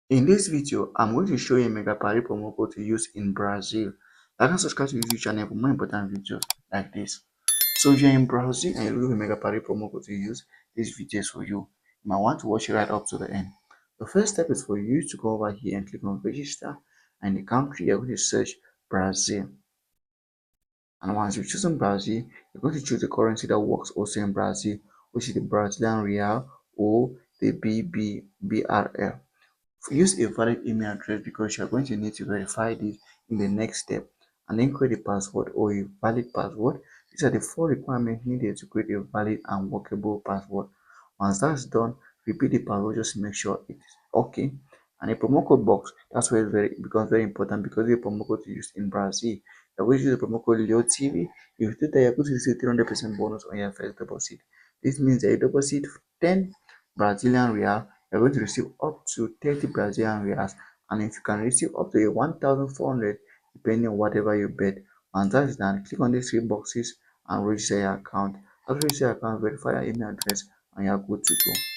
In this video, I'm going to show you a Megapari promo code to use in Brazil. Like and subscribe to the YouTube channel for more important videos like this. So if you're in Brazil and you're looking for a Megapari promo code to use, this video is for you. You might want to watch it right up to the end. The first step is for you to go over here and click on register, and in the country you're going to search Brazil. And once you've chosen Brazil, you're going to choose the currency that works also in Brazil, which is the Brazilian Real or the BRL. Use a valid email address because you're going to need to verify this in the next step, and then create a password or a valid password. These are the four requirements needed to create a valid and workable password. Once that's done, repeat the password just to make sure it is okay. And a promo code box, that's where it becomes very important because the promo code is used in Brazil. You're going to use the promo code LeoTV. If you do that, you're going to receive 300% bonus on your first deposit. This means that you deposit 10 Brazilian real, you're going to receive up to 30 Brazilian reals, and if you can receive up to a 1,400 depending on whatever you bet. Once that is done, click on these three boxes and register your account. After register your account, verify your email address and you're good to go.